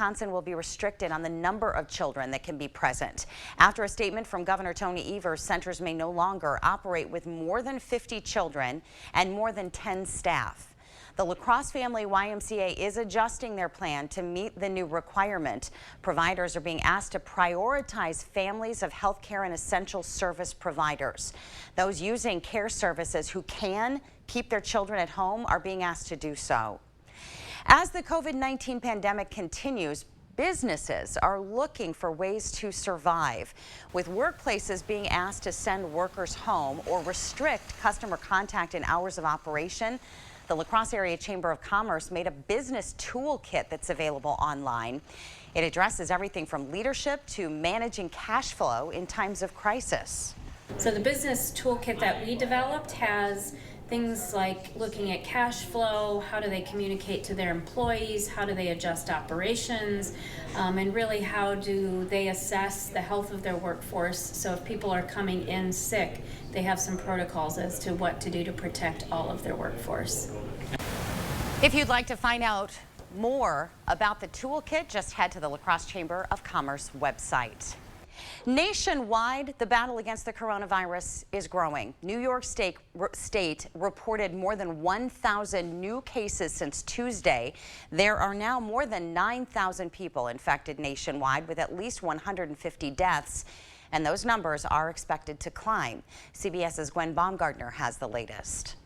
Wisconsin will be restricted on the number of children that can be present. After a statement from Governor Tony Evers, centers may no longer operate with more than 50 children and more than 10 staff. The La Crosse Family YMCA is adjusting their plan to meet the new requirement. Providers are being asked to prioritize families of healthcare and essential service providers. Those using care services who can keep their children at home are being asked to do so. As the COVID-19 pandemic continues, businesses are looking for ways to survive, with workplaces being asked to send workers home or restrict customer contact and hours of operation. The La Crosse Area Chamber of Commerce made a business toolkit that's available online. It addresses everything from leadership to managing cash flow in times of crisis. So the business toolkit that we developed has things like looking at cash flow, how do they communicate to their employees, how do they adjust operations, and really how do they assess the health of their workforce. So if people are coming in sick, they have some protocols as to what to do to protect all of their workforce. If you'd like to find out more about the toolkit, just head to the La Crosse Chamber of Commerce website. Nationwide, the battle against the coronavirus is growing. New York State reported more than 1,000 new cases since Tuesday. There are now more than 9,000 people infected nationwide, with at least 150 deaths, and those numbers are expected to climb. CBS's Gwen Baumgartner has the latest.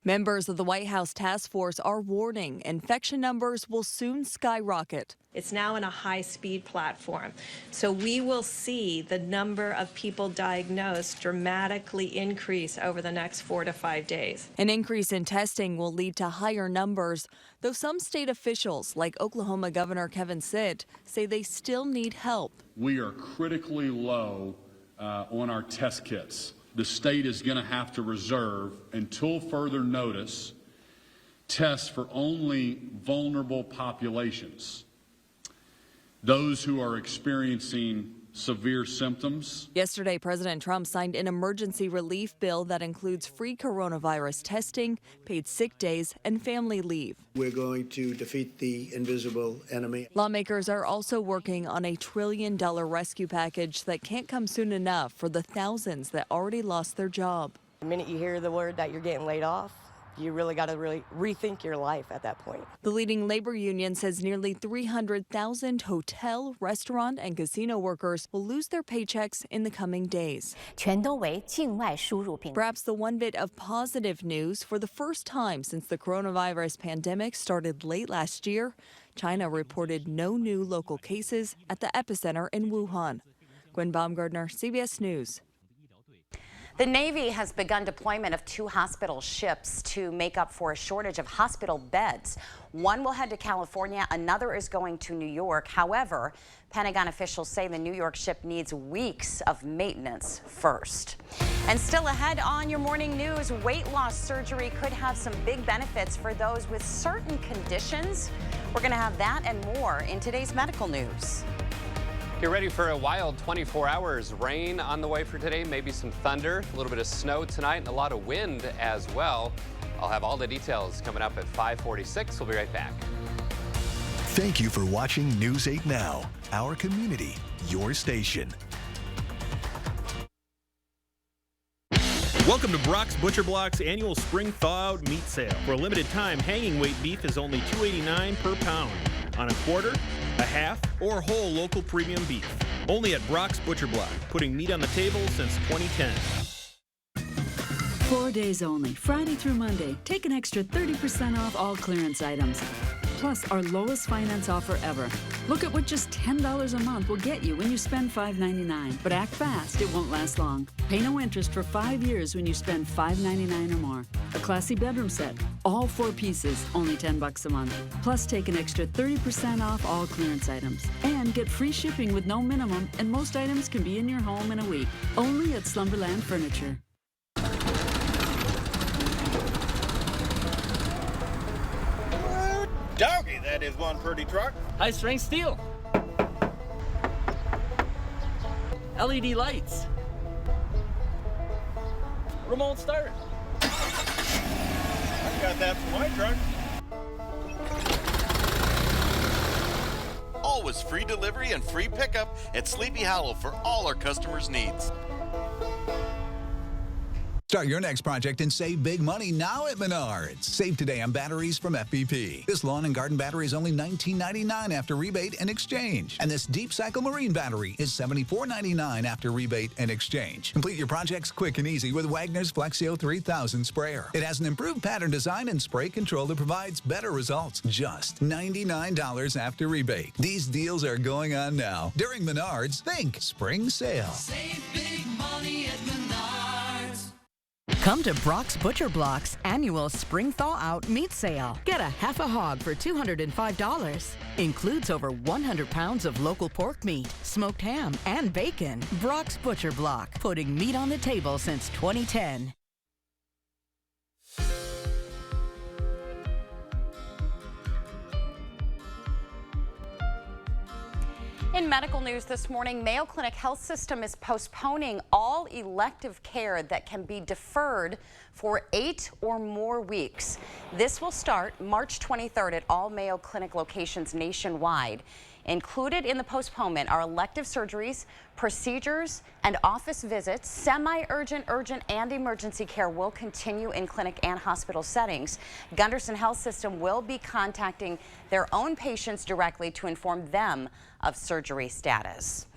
Members of the White House task force are warning infection numbers will soon skyrocket. It's now in a high-speed platform. So we will see the number of people diagnosed dramatically increase over the next 4 to 5 days. An increase in testing will lead to higher numbers, though some state officials, like Oklahoma Governor Kevin Stitt, say they still need help. We are critically low on our test kits. The state is going to have to reserve, until further notice, tests for only vulnerable populations. Those who are experiencing severe symptoms. Yesterday, President Trump signed an emergency relief bill that includes free coronavirus testing, paid sick days, and family leave. We're going to defeat the invisible enemy. Lawmakers are also working on a $1 trillion rescue package that can't come soon enough for the thousands that already lost their job. The minute you hear the word that you're getting laid off, you really got to rethink your life at that point. The leading labor union says nearly 300,000 hotel, restaurant, and casino workers will lose their paychecks in the coming days. 全都为境外输入品. Perhaps the one bit of positive news: for the first time since the coronavirus pandemic started late last year, China reported no new local cases at the epicenter in Wuhan. Gwen Baumgartner, CBS News. The Navy has begun deployment of 2 hospital ships to make up for a shortage of hospital beds. One will head to California, another is going to New York. However, Pentagon officials say the New York ship needs weeks of maintenance first. And still ahead on your morning news, weight loss surgery could have some big benefits for those with certain conditions. We're going to have that and more in today's medical news. Get ready for a wild 24 hours. Rain on the way for today, maybe some thunder, a little bit of snow tonight, and a lot of wind as well. I'll have all the details coming up at 5:46. We'll be right back. Thank you for watching News 8 Now, our community, your station. Welcome to Brock's Butcher Block's annual spring thaw-out meat sale. For a limited time, hanging weight beef is only $2.89 per pound on a quarter, a half, or whole local premium beef. Only at Brock's Butcher Block, putting meat on the table since 2010. 4 days only, Friday through Monday. Take an extra 30% off all clearance items. Plus, our lowest finance offer ever. Look at what just $10 a month will get you when you spend $5.99. But act fast, it won't last long. Pay no interest for 5 years when you spend $5.99 or more. A classy bedroom set, all 4 pieces, only $10 a month. Plus, take an extra 30% off all clearance items. And get free shipping with no minimum, and most items can be in your home in a week. Only at Slumberland Furniture. Doggy, that is one pretty truck. High-strength steel. LED lights. Remote start. I got that for my truck. with free delivery and free pickup at Sleepy Hollow for all our customers' needs. Start your next project and save big money now at Menards. Save today on batteries from FPP. This lawn and garden battery is only $19.99 after rebate and exchange. And this Deep Cycle Marine battery is $74.99 after rebate and exchange. Complete your projects quick and easy with Wagner's Flexio 3000 sprayer. It has an improved pattern design and spray control that provides better results. Just $99 after rebate. These deals are going on now. During Menards, think spring sale. Save big money at Menards. Come to Brock's Butcher Block's annual Spring Thaw Out Meat Sale. Get a half a hog for $205. Includes over 100 pounds of local pork meat, smoked ham, and bacon. Brock's Butcher Block, putting meat on the table since 2010. In medical news this morning, Mayo Clinic Health System is postponing all elective care that can be deferred for 8 or more weeks. This will start March 23rd at all Mayo Clinic locations nationwide. Included in the postponement are elective surgeries, procedures, and office visits. Semi-urgent, urgent, and emergency care will continue in clinic and hospital settings. Gunderson Health System will be contacting their own patients directly to inform them of surgery status.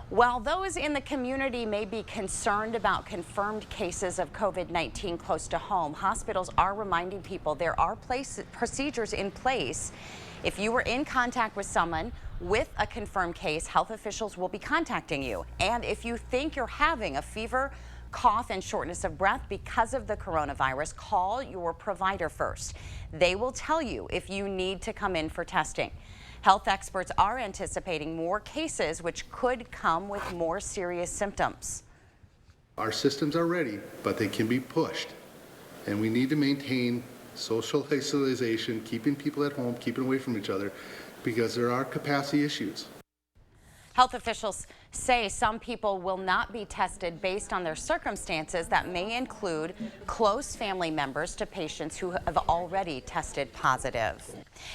While those in the community may be concerned about confirmed cases of COVID-19 close to home, hospitals are reminding people there are procedures in place. If you were in contact with someone with a confirmed case, health officials will be contacting you. And if you think you're having a fever, cough, and shortness of breath because of the coronavirus, call your provider first. They will tell you if you need to come in for testing. Health experts are anticipating more cases which could come with more serious symptoms. Our systems are ready, but they can be pushed. And we need to maintain social isolation, keeping people at home, keeping away from each other, because there are capacity issues. Health officials say some people will not be tested based on their circumstances. That may include close family members to patients who have already tested positive.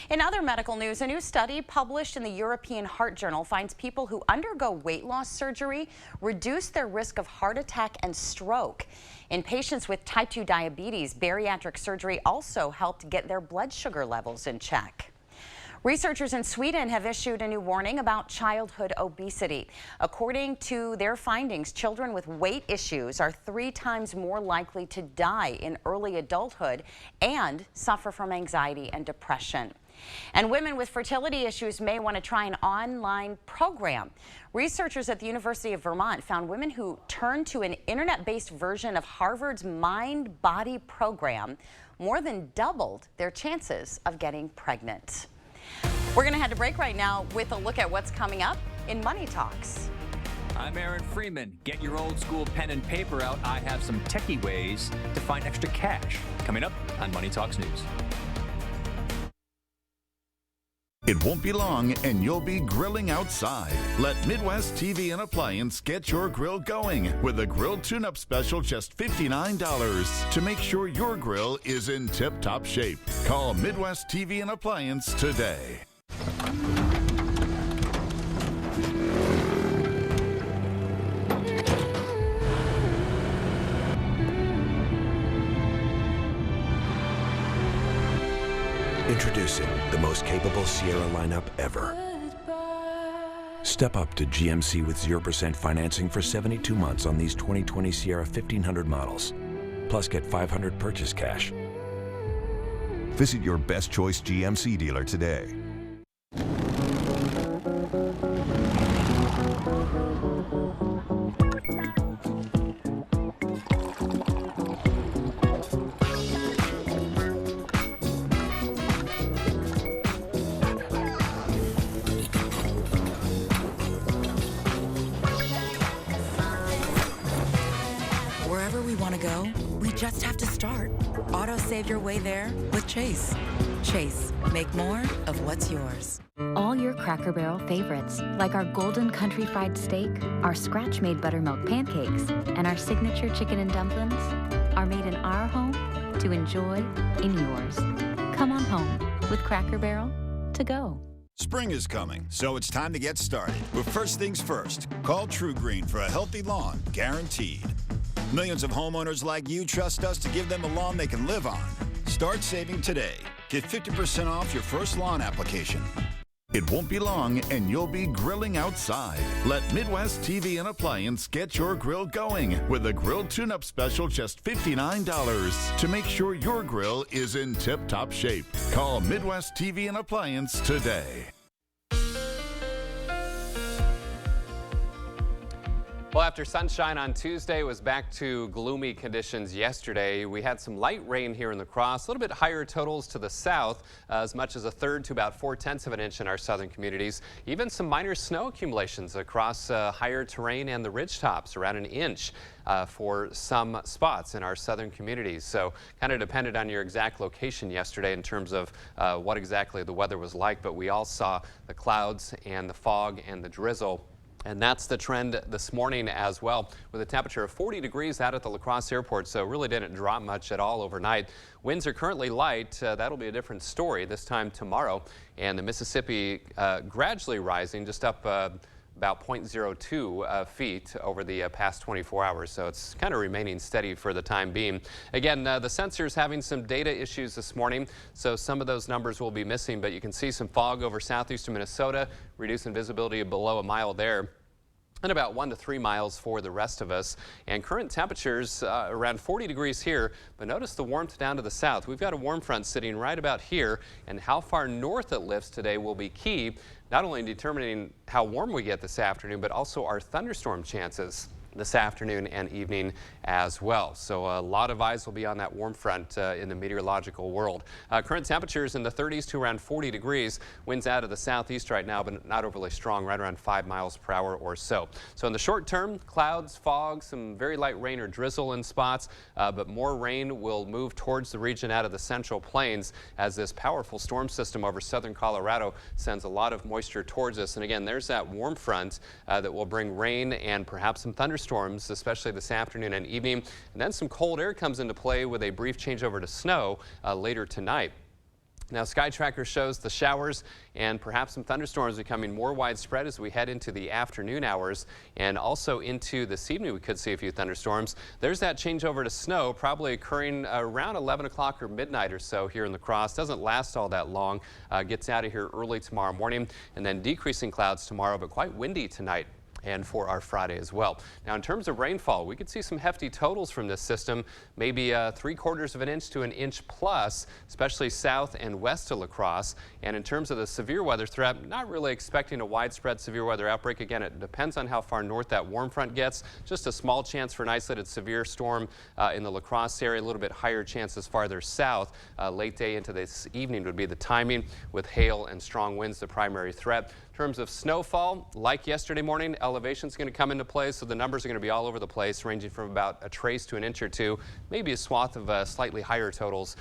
In other medical news, a new study published in the European Heart Journal finds people who undergo weight loss surgery reduce their risk of heart attack and stroke. In patients with type 2 diabetes, bariatric surgery also helped get their blood sugar levels in check. Researchers in Sweden have issued a new warning about childhood obesity. According to their findings, children with weight issues are 3 times more likely to die in early adulthood and suffer from anxiety and depression. And women with fertility issues may want to try an online program. Researchers at the University of Vermont found women who turned to an internet-based version of Harvard's Mind-Body program more than doubled their chances of getting pregnant. We're going to head to break right now with a look at what's coming up in Money Talks. I'm Aaron Freeman. Get your old school pen and paper out. I have some techie ways to find extra cash. Coming up on Money Talks News. It won't be long and you'll be grilling outside. Let Midwest TV and Appliance get your grill going with a grill tune-up special just $59 to make sure your grill is in tip-top shape. Call Midwest TV and Appliance today. Introducing the most capable Sierra lineup ever. Step up to GMC with 0% financing for 72 months on these 2020 Sierra 1500 models. Plus get $500 purchase cash. Visit your best choice GMC dealer today. Wherever we want to go, we just have to start. Auto save your way there with Chase. Chase, make more of what's yours. All your Cracker Barrel favorites, like our Golden Country Fried Steak, our Scratch-Made Buttermilk Pancakes, and our signature chicken and dumplings, are made in our home to enjoy in yours. Come on home with Cracker Barrel to go. Spring is coming, so it's time to get started. But first things first, call True Green for a healthy lawn, guaranteed. Millions of homeowners like you trust us to give them a lawn they can live on. Start saving today. Get 50% off your first lawn application. It won't be long and you'll be grilling outside. Let Midwest TV and Appliance get your grill going with a grill tune-up special just $59 to make sure your grill is in tip-top shape. Call Midwest TV and Appliance today. Well, after sunshine on Tuesday, it was back to gloomy conditions yesterday. We had some light rain here in La Crosse, a little bit higher totals to the south, as much as a third to about 4/10 of an inch in our southern communities. Even some minor snow accumulations across higher terrain and the ridge tops, around an inch for some spots in our southern communities. So kind of depended on your exact location yesterday in terms of what exactly the weather was like, but we all saw the clouds and the fog and the drizzle. And that's the trend this morning as well, with a temperature of 40 degrees out at the La Crosse airport, so really didn't drop much at all overnight. Winds are currently light. That'll be a different story this time tomorrow. And the Mississippi gradually rising, just up about 0.02 feet over the past 24 hours. So it's kind of remaining steady for the time being. Again, the sensor's having some data issues this morning, so some of those numbers will be missing, but you can see some fog over southeastern Minnesota, reducing visibility below a mile there, and about 1 to 3 miles for the rest of us. And current temperatures around 40 degrees here, but notice the warmth down to the south. We've got a warm front sitting right about here, and how far north it lifts today will be key, not only in determining how warm we get this afternoon, but also our thunderstorm chances this afternoon and evening as well. So a lot of eyes will be on that warm front in the meteorological world. Current temperatures in the 30s to around 40 degrees. Winds out of the southeast right now, but not overly strong, right around 5 miles per hour or so. So in the short term, clouds, fog, some very light rain or drizzle in spots, but more rain will move towards the region out of the central plains as this powerful storm system over southern Colorado sends a lot of moisture towards us. And again, there's that warm front that will bring rain and perhaps some thunderstorms, especially this afternoon and evening. And then some cold air comes into play with a brief changeover to snow later tonight. Now, Sky Tracker shows the showers and perhaps some thunderstorms becoming more widespread as we head into the afternoon hours, and also into this evening we could see a few thunderstorms. There's that changeover to snow probably occurring around 11 o'clock or midnight or so here in La Crosse. Doesn't last all that long. Gets out of here early tomorrow morning, and then decreasing clouds tomorrow, but quite windy tonight and for our Friday as well. Now, in terms of rainfall, we could see some hefty totals from this system, maybe 3/4 of an inch to an inch plus, especially south and west of La Crosse. And in terms of the severe weather threat, not really expecting a widespread severe weather outbreak. Again, it depends on how far north that warm front gets. Just a small chance for an isolated severe storm in the La Crosse area, a little bit higher chances farther south. Late day into this evening would be the timing, with hail and strong winds the primary threat. In terms of snowfall, like yesterday morning, elevation is going to come into play, so the numbers are going to be all over the place, ranging from about a trace to an inch or two, maybe a swath of slightly higher totals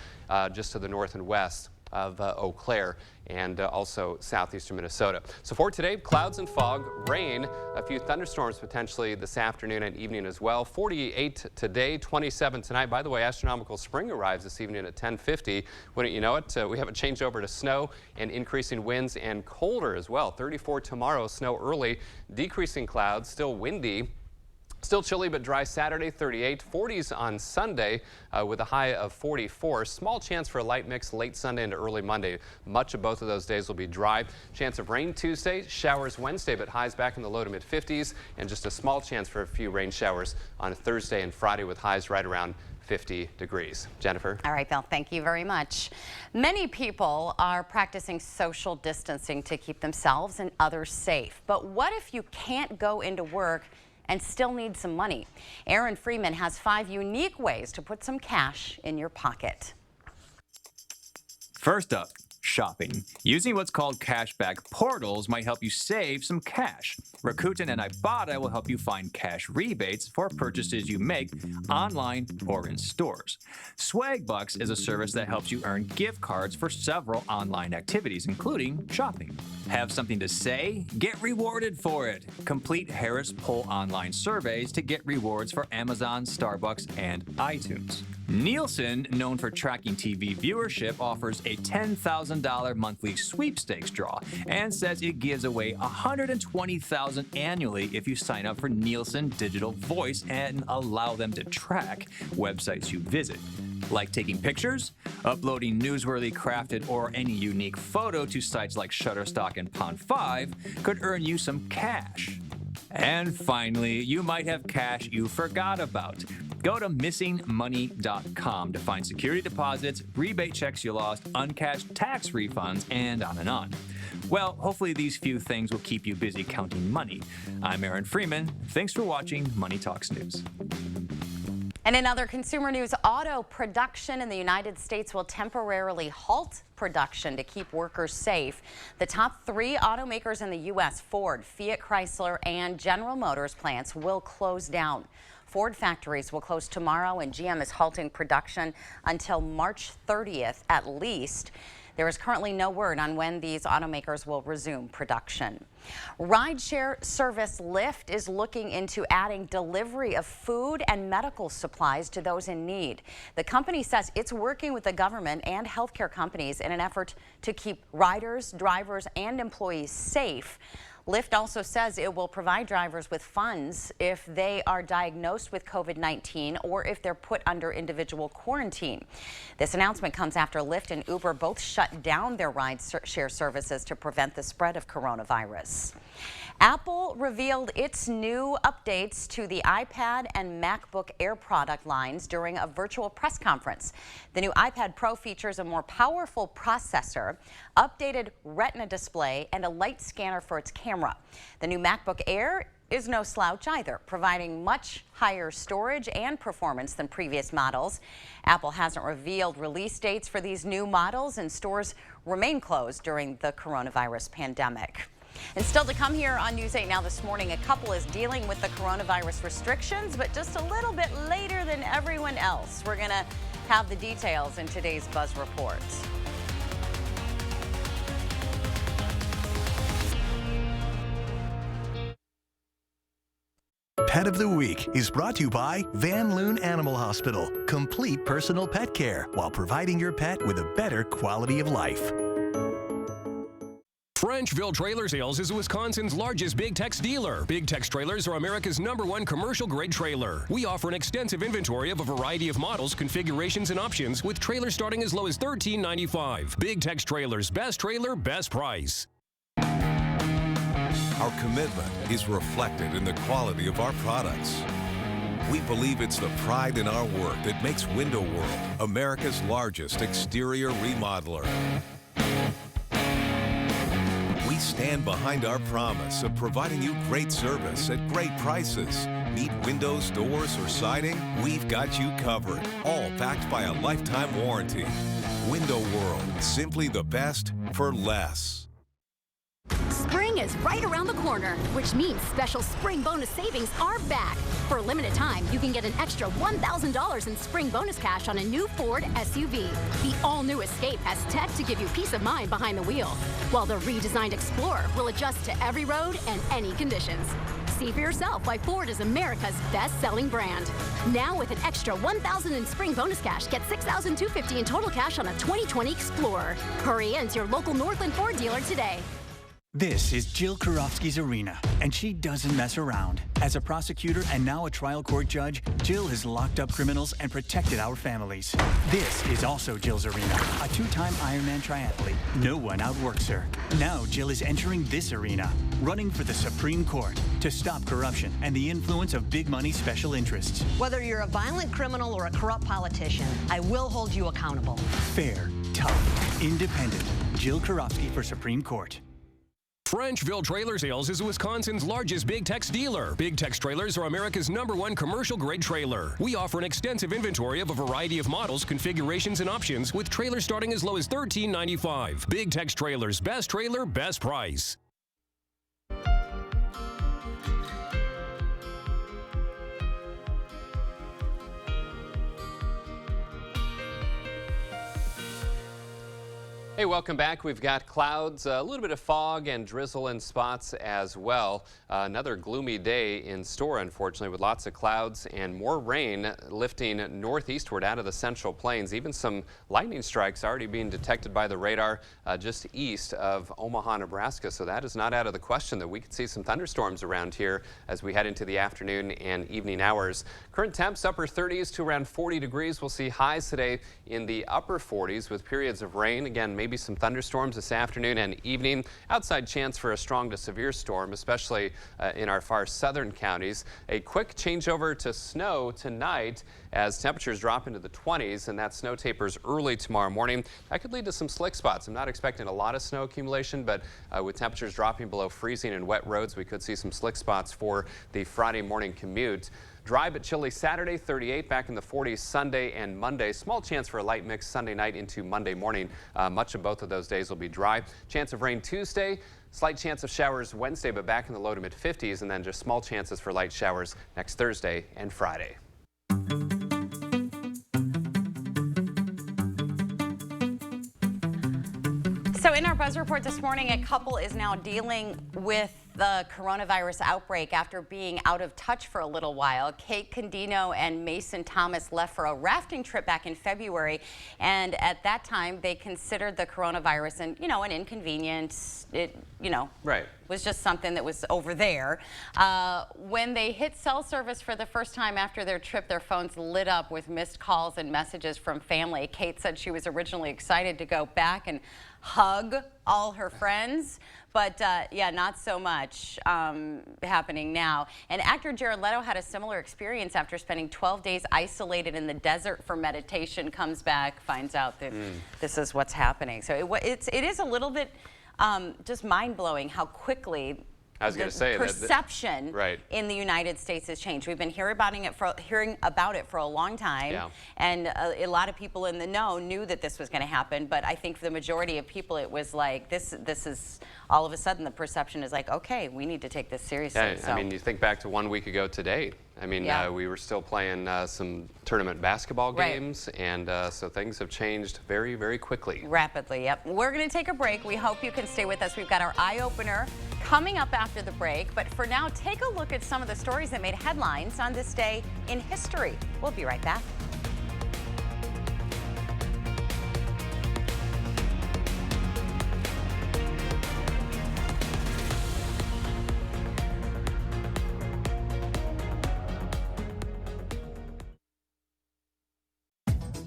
just to the north and west of Eau Claire and also southeastern Minnesota. So for today, clouds and fog, rain, a few thunderstorms potentially this afternoon and evening as well. 48 today, 27 tonight. By the way, astronomical spring arrives this evening at 10:50. Wouldn't you know it? We have a changeover to snow and increasing winds and colder as well. 34 tomorrow, snow early, decreasing clouds, still windy. Still chilly but dry Saturday, 38, 40s on Sunday with a high of 44. Small chance for a light mix late Sunday into early Monday. Much of both of those days will be dry. Chance of rain Tuesday, showers Wednesday, but highs back in the low to mid 50s, and just a small chance for a few rain showers on Thursday and Friday with highs right around 50 degrees. Jennifer? All right, Bill, thank you very much. Many people are practicing social distancing to keep themselves and others safe. But what if you can't go into work and still need some money? Aaron Freeman has 5 unique ways to put some cash in your pocket. First up, shopping. Using what's called cashback portals might help you save some cash. Rakuten and Ibotta will help you find cash rebates for purchases you make online or in stores. Swagbucks is a service that helps you earn gift cards for several online activities, including shopping. Have something to say? Get rewarded for it. Complete Harris Poll online surveys to get rewards for Amazon, Starbucks, and iTunes. Nielsen, known for tracking TV viewership, offers a $10,000 monthly sweepstakes draw and says it gives away $120,000 annually if you sign up for Nielsen Digital Voice and allow them to track websites you visit. Like taking pictures, uploading newsworthy, crafted, or any unique photo to sites like Shutterstock and Pond5 could earn you some cash. And finally, you might have cash you forgot about. Go to missingmoney.com to find security deposits, rebate checks you lost, uncashed tax refunds, and on and on. Well, hopefully these few things will keep you busy counting money. I'm Aaron Freeman. Thanks for watching Money Talks News. And in other consumer news, auto production in the United States will temporarily halt production to keep workers safe. The top 3 automakers in the U.S., Ford, Fiat Chrysler, and General Motors plants will close down. Ford factories will close tomorrow, and GM is halting production until March 30th at least. There is currently no word on when these automakers will resume production. Rideshare service Lyft is looking into adding delivery of food and medical supplies to those in need. The company says it's working with the government and healthcare companies in an effort to keep riders, drivers, and employees safe. Lyft also says it will provide drivers with funds if they are diagnosed with COVID-19 or if they're put under individual quarantine. This announcement comes after Lyft and Uber both shut down their ride-share services to prevent the spread of coronavirus. Apple revealed its new updates to the iPad and MacBook Air product lines during a virtual press conference. The new iPad Pro features a more powerful processor, updated Retina display, and a light scanner for its camera. The new MacBook Air is no slouch either, providing much higher storage and performance than previous models. Apple hasn't revealed release dates for these new models, and stores remain closed during the coronavirus pandemic. And still to come here on News 8 Now this morning, a couple is dealing with the coronavirus restrictions, but just a little bit later than everyone else. We're going to have the details in today's Buzz Report. Pet of the Week is brought to you by Van Loon Animal Hospital. Complete personal pet care while providing your pet with a better quality of life. Frenchville Trailer Sales is Wisconsin's largest Big Tex dealer. Big Tex trailers are America's #1 commercial-grade trailer. We offer an extensive inventory of a variety of models, configurations, and options, with trailers starting as low as $13.95. Big Tex Trailers, best trailer, best price. Our commitment is reflected in the quality of our products. We believe it's the pride in our work that makes Window World America's largest exterior remodeler. We stand behind our promise of providing you great service at great prices. Need windows, doors, or siding? We've got you covered, all backed by a lifetime warranty. Window World, simply the best for less. Spring is right around the corner, which means special spring bonus savings are back. For a limited time, you can get an extra $1,000 in spring bonus cash on a new Ford SUV. The all-new Escape has tech to give you peace of mind behind the wheel, while the redesigned Explorer will adjust to every road and any conditions. See for yourself why Ford is America's best-selling brand. Now with an extra $1,000 in spring bonus cash, get $6,250 in total cash on a 2020 Explorer. Hurry in to your local Northland Ford dealer today. This is Jill Karofsky's arena, and she doesn't mess around. As a prosecutor and now a trial court judge, Jill has locked up criminals and protected our families. This is also Jill's arena, a 2-time Ironman triathlete. No one outworks her. Now Jill is entering this arena, running for the Supreme Court to stop corruption and the influence of big money special interests. Whether you're a violent criminal or a corrupt politician, I will hold you accountable. Fair, tough, independent. Jill Karofsky for Supreme Court. Frenchville Trailer Sales is Wisconsin's largest Big Tex dealer. Big Tex trailers are America's #1 commercial-grade trailer. We offer an extensive inventory of a variety of models, configurations, and options, with trailers starting as low as $13.95. Big Tex Trailers, best trailer, best price. Hey, welcome back. We've got clouds, a little bit of fog and drizzle in spots as well. Another gloomy day in store, unfortunately, with lots of clouds and more rain lifting northeastward out of the Central Plains. Even some lightning strikes already being detected by the radar just east of Omaha, Nebraska. So that is not out of the question that we could see some thunderstorms around here as we head into the afternoon and evening hours. Current temps upper 30s to around 40 degrees. We'll see highs today in the upper 40s with periods of rain. Again, maybe some thunderstorms this afternoon and evening. Outside chance for a strong to severe storm, especially in our far southern counties. A quick changeover to snow tonight as temperatures drop into the 20s, and that snow tapers early tomorrow morning. That could lead to some slick spots. I'm not expecting a lot of snow accumulation, but with temperatures dropping below freezing and wet roads, we could see some slick spots for the Friday morning commute. Dry but chilly Saturday, 38, back in the 40s Sunday and Monday. Small chance for a light mix Sunday night into Monday morning. Much of both of those days will be dry. Chance of rain Tuesday, slight chance of showers Wednesday, but back in the low to mid 50s, and then just small chances for light showers next Thursday and Friday. So in our Buzz Report this morning, a couple is now dealing with the coronavirus outbreak after being out of touch for a little while. Kate Condino and Mason Thomas left for a rafting trip back in February, and at that time they considered the coronavirus an inconvenience. It was just something that was over there. When they hit cell service for the first time after their trip, their phones lit up with missed calls and messages from family. Kate said she was originally excited to go back and hug all her friends, but yeah, not so much happening now. And actor Jared Leto had a similar experience after spending 12 days isolated in the desert for meditation. Comes back, finds out that this is what's happening. So it is a little bit just mind-blowing how quickly the perception in the United States has changed. We've been hearing about it for a long time, and a lot of people in the know knew that this was going to happen. But I think for the majority of people, it was like this is all of a sudden the perception is like, okay, we need to take this seriously. Yeah, I mean, you think back to 1 week ago today. I mean, we were still playing some tournament basketball games, and so things have changed very, very quickly. Rapidly, yep. We're going to take a break. We hope you can stay with us. We've got our eye opener coming up after the break. But for now, take a look at some of the stories that made headlines on this day in history. We'll be right back.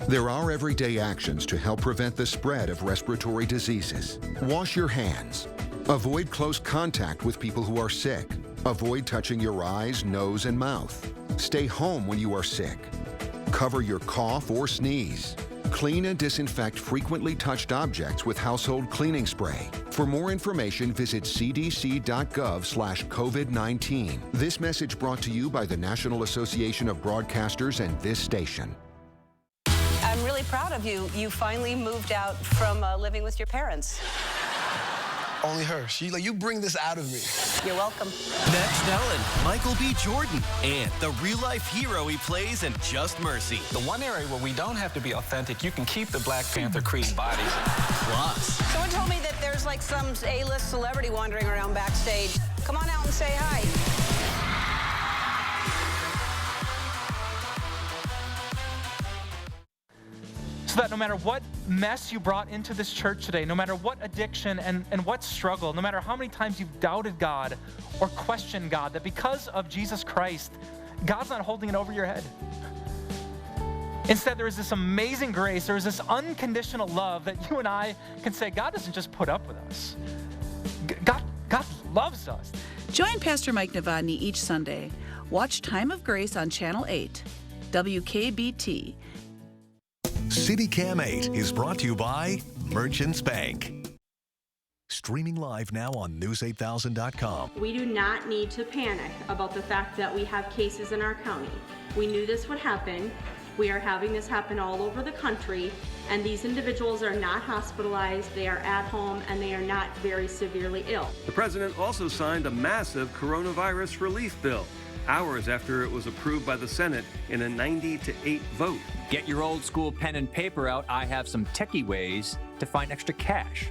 There are everyday actions to help prevent the spread of respiratory diseases. Wash your hands. Avoid close contact with people who are sick. Avoid touching your eyes, nose, and mouth. Stay home when you are sick. Cover your cough or sneeze. Clean and disinfect frequently touched objects with household cleaning spray. For more information, visit cdc.gov/COVID-19. This message brought to you by the National Association of Broadcasters and this station. I'm really proud of you. You finally moved out from living with your parents. Only her. You bring this out of me. You're welcome. Next, Ellen, Michael B. Jordan, and the real-life hero he plays in Just Mercy. The one area where we don't have to be authentic, you can keep the Black Panther Creed bodies. Plus, someone told me that there's like some A-list celebrity wandering around backstage. Come on out and say hi. So that no matter what mess you brought into this church today, no matter what addiction and what struggle, no matter how many times you've doubted God or questioned God, that because of Jesus Christ, God's not holding it over your head. Instead, there is this amazing grace, there is this unconditional love that you and I can say, God doesn't just put up with us. God loves us. Join Pastor Mike Novotny each Sunday. Watch Time of Grace on Channel 8, WKBT. CityCam 8 is brought to you by Merchants Bank. Streaming live now on News8000.com. We do not need to panic about the fact that we have cases in our county. We knew this would happen. We are having this happen all over the country, and these individuals are not hospitalized, they are at home, and they are not very severely ill. The president also signed a massive coronavirus relief bill. hours after it was approved by the Senate in a 90-8 vote. Get your old school pen and paper out. I have some techie ways to find extra cash.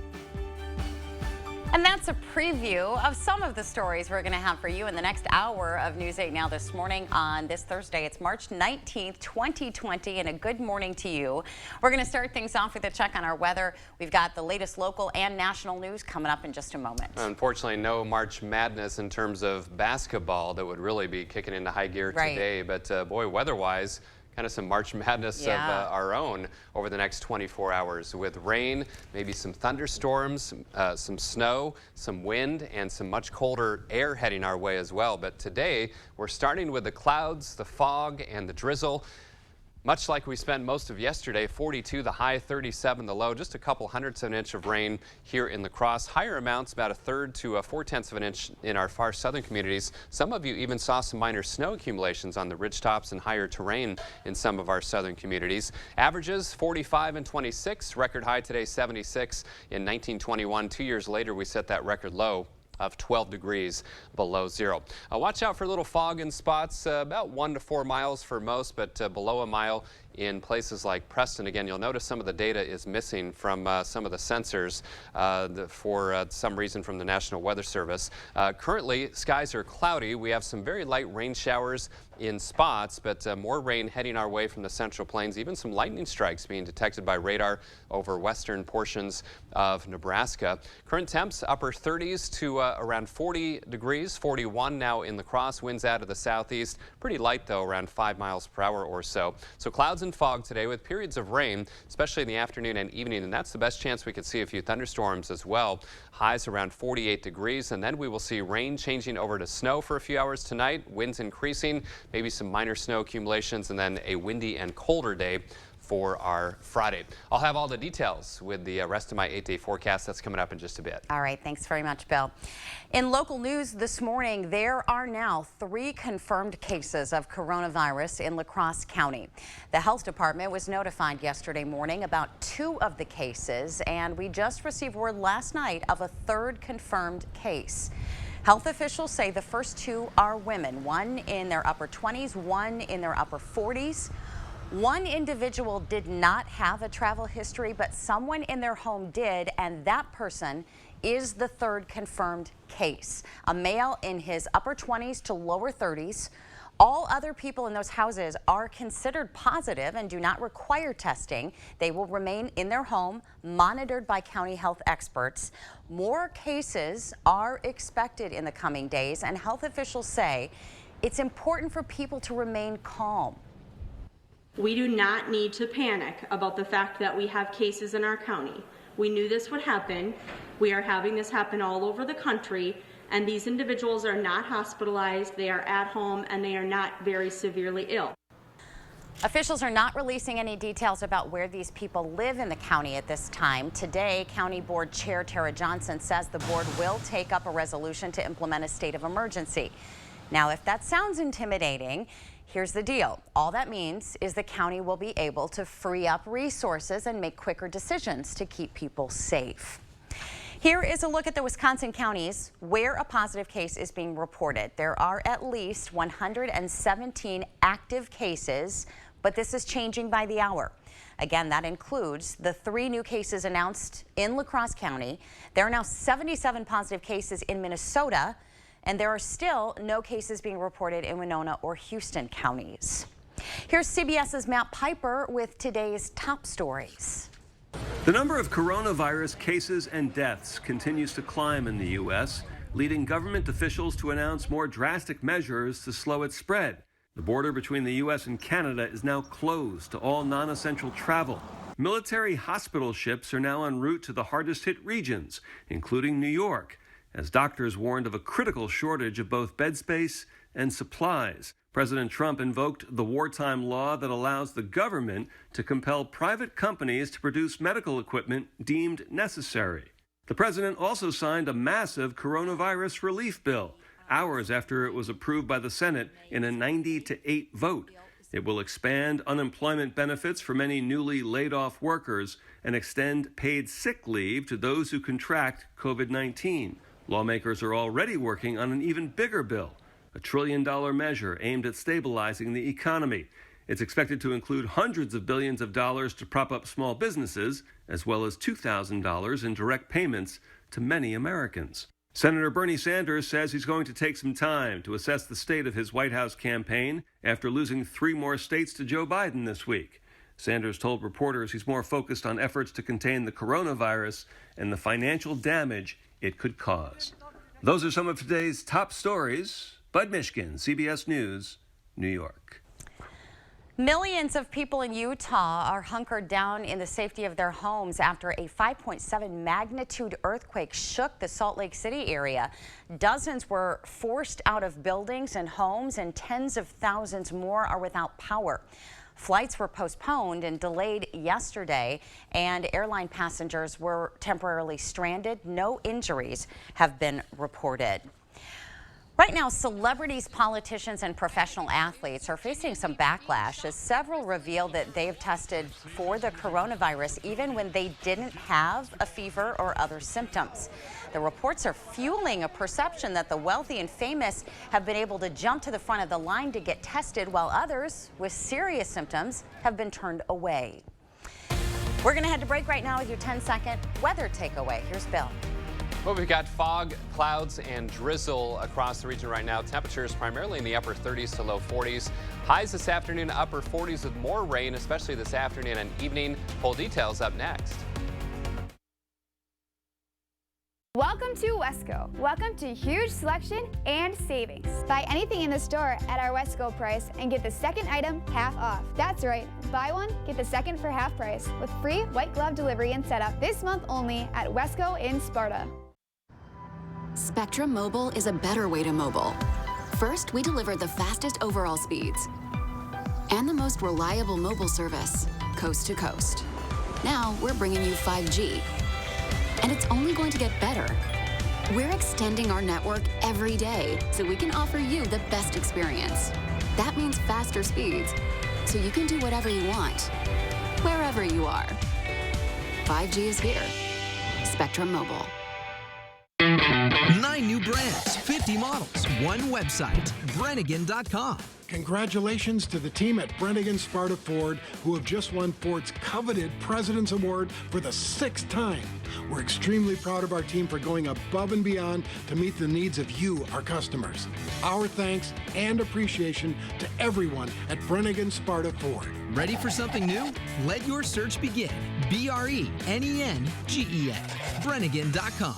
And that's a preview of some of the stories we're going to have for you in the next hour of News 8 Now this morning on this Thursday. It's March 19th, 2020, and a good morning to you. We're going to start things off with a check on our weather. We've got the latest local and national news coming up in just a moment. Unfortunately, no March Madness in terms of basketball that would really be kicking into high gear today. But boy, weather-wise, kind of some March Madness of our own over the next 24 hours with rain, maybe some thunderstorms, some snow, some wind, and some much colder air heading our way as well. But today, we're starting with the clouds, the fog, and the drizzle. Much like we spent most of yesterday, 42 the high, 37 the low, just a couple hundredths of an inch of rain here in La Crosse. Higher amounts, about a third to a 4/10 of an inch in our far southern communities. Some of you even saw some minor snow accumulations on the ridgetops and higher terrain in some of our southern communities. Averages 45 and 26, record high today 76 in 1921. 2 years later, we set that record low of 12 degrees below zero. Watch out for little fog in spots, about 1 to 4 miles for most, but below a mile in places like Preston. Again, you'll notice some of the data is missing from some of the sensors for some reason from the National Weather Service. Currently, skies are cloudy. We have some very light rain showers in spots, but more rain heading our way from the Central Plains. Even some lightning strikes being detected by radar over western portions of Nebraska. Current temps upper 30s to around 40 degrees, 41 now in La Crosse. Winds out of the southeast. Pretty light though, around 5 miles per hour or so. So clouds and fog today with periods of rain, especially in the afternoon and evening, and that's the best chance we could see a few thunderstorms as well. Highs around 48 degrees, and then we will see rain changing over to snow for a few hours tonight. Winds increasing, maybe some minor snow accumulations, and then a windy and colder day for our Friday. I'll have all the details with the rest of my 8-day forecast that's coming up in just a bit. All right, thanks very much, Bill. In local news this morning, there are now 3 confirmed cases of coronavirus in La Crosse County. The health department was notified yesterday morning about 2 of the cases, and we just received word last night of a 3rd confirmed case. Health officials say the first 2 are women, 1 in their upper 20s, 1 in their upper 40s. 1 individual did not have a travel history, but someone in their home did, and that person is the 3rd confirmed case. A male in his upper 20s to lower 30s. All other people in those houses are considered positive and do not require testing. They will remain in their home, monitored by county health experts. More cases are expected in the coming days, and health officials say it's important for people to remain calm. We do not need to panic about the fact that we have cases in our county. We knew this would happen. We are having this happen all over the country, and these individuals are not hospitalized, they are at home, and they are not very severely ill. Officials are not releasing any details about where these people live in the county at this time. Today, County Board Chair Tara Johnson says the board will take up a resolution to implement a state of emergency. Now, if that sounds intimidating, here's the deal. All that means is the county will be able to free up resources and make quicker decisions to keep people safe. Here is a look at the Wisconsin counties where a positive case is being reported. There are at least 117 active cases, but this is changing by the hour. Again, that includes the 3 new cases announced in La Crosse County. There are now 77 positive cases in Minnesota, and there are still no cases being reported in Winona or Houston counties. Here's CBS's Matt Piper with today's top stories. The number of coronavirus cases and deaths continues to climb in the U.S., leading government officials to announce more drastic measures to slow its spread. The border between the U.S. and Canada is now closed to all non-essential travel. Military hospital ships are now en route to the hardest-hit regions, including New York, as doctors warned of a critical shortage of both bed space and supplies. President Trump invoked the wartime law that allows the government to compel private companies to produce medical equipment deemed necessary. The president also signed a massive coronavirus relief bill, hours after it was approved by the Senate in a 90-8 vote. It will expand unemployment benefits for many newly laid-off workers and extend paid sick leave to those who contract COVID-19. Lawmakers are already working on an even bigger bill, a $1 trillion measure aimed at stabilizing the economy. It's expected to include hundreds of billions of dollars to prop up small businesses, as well as $2,000 in direct payments to many Americans. Senator Bernie Sanders says he's going to take some time to assess the state of his White House campaign after losing 3 more states to Joe Biden this week. Sanders told reporters he's more focused on efforts to contain the coronavirus and the financial damage it could cause. Those are some of today's top stories. Bud Mishkin, CBS News, New York. Millions of people in Utah are hunkered down in the safety of their homes after a 5.7 magnitude earthquake shook the Salt Lake City area. Dozens were forced out of buildings and homes, and tens of thousands more are without power. Flights were postponed and delayed yesterday, and airline passengers were temporarily stranded. No injuries have been reported. Right now, celebrities, politicians, and professional athletes are facing some backlash as several reveal that they have tested for the coronavirus even when they didn't have a fever or other symptoms. The reports are fueling a perception that the wealthy and famous have been able to jump to the front of the line to get tested, while others with serious symptoms have been turned away. We're going to head to break right now with your 10-second weather takeaway. Here's Bill. Well, we've got fog, clouds, and drizzle across the region right now. Temperatures primarily in the upper 30s to low 40s. Highs this afternoon, upper 40s with more rain, especially this afternoon and evening. Full details up next. Welcome to Wesco. Welcome to huge selection and savings. Buy anything in the store at our Wesco price and get the second item half off. That's right, buy one, get the second for half price with free white glove delivery and setup this month only at Wesco in Sparta. Spectrum Mobile is a better way to mobile. First, we deliver the fastest overall speeds and the most reliable mobile service, coast to coast. Now, we're bringing you 5G. And it's only going to get better. We're extending our network every day so we can offer you the best experience. That means faster speeds, so you can do whatever you want, wherever you are. 5G is here. Spectrum Mobile. 9 new brands, 50 models, one website, Brennigan.com. Congratulations to the team at Brennigan Sparta Ford, who have just won Ford's coveted President's Award for the 6th time. We're extremely proud of our team for going above and beyond to meet the needs of you, our customers. Our thanks and appreciation to everyone at Brennigan Sparta Ford. Ready for something new? Let your search begin. BRENENGEN. Brennigan.com.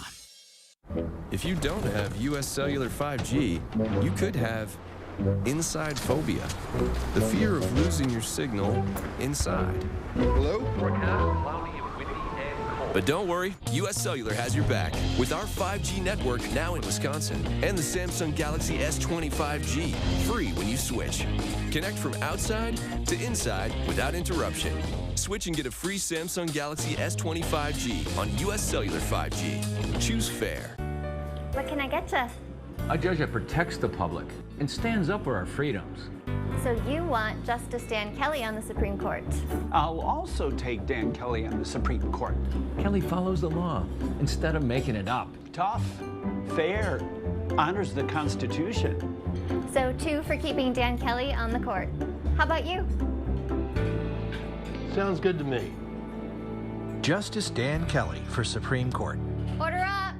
If you don't have U.S. Cellular 5G, you could have inside phobia, the fear of losing your signal inside. Hello? But don't worry, U.S. Cellular has your back with our 5G network now in Wisconsin and the Samsung Galaxy S20 5G, free when you switch. Connect from outside to inside without interruption. Switch and get a free Samsung Galaxy S20 5G on U.S. Cellular 5G. Choose fair. What can I get you? A judge that protects the public and stands up for our freedoms. So you want Justice Dan Kelly on the Supreme Court? I'll also take Dan Kelly on the Supreme Court. Kelly follows the law instead of making it up. Tough, fair, honors the Constitution. So 2 for keeping Dan Kelly on the court. How about you? Sounds good to me. Justice Dan Kelly for Supreme Court. Order up!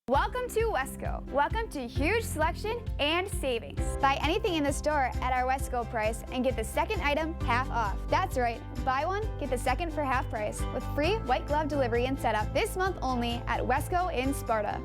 Welcome to Wesco. Welcome to huge selection and savings. Buy anything in the store at our Wesco price and get the second item half off. That's right, buy one, get the second for half price with free white glove delivery and setup this month only at Wesco in Sparta.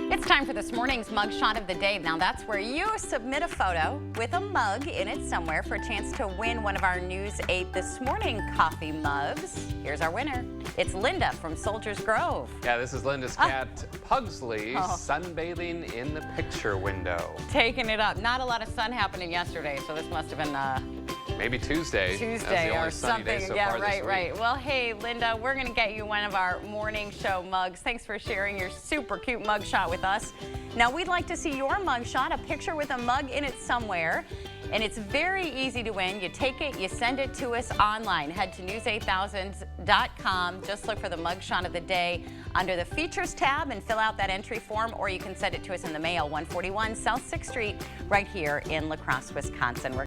It's time for this morning's mugshot of the day. Now that's where you submit a photo with a mug in it somewhere for a chance to win one of our News 8 This Morning coffee mugs. Here's our winner. It's Linda from Soldiers Grove. Yeah, this is Linda's cat, Pugsley, sunbathing in the picture window. Taking it up. Not a lot of sun happening yesterday, so this must have been Maybe Tuesday. Tuesday or something. So yeah, far right, this week. right. Well, hey, Linda, we're going to get you one of our morning show mugs. Thanks for sharing your super cute mug shot with us. Now, we'd like to see your mug shot, a picture with a mug in it somewhere. And it's very easy to win. You take it, you send it to us online. Head to news8000.com. Just look for the mugshot of the day under the features tab and fill out that entry form, or you can send it to us in the mail, 141 South 6th Street, right here in La Crosse, Wisconsin.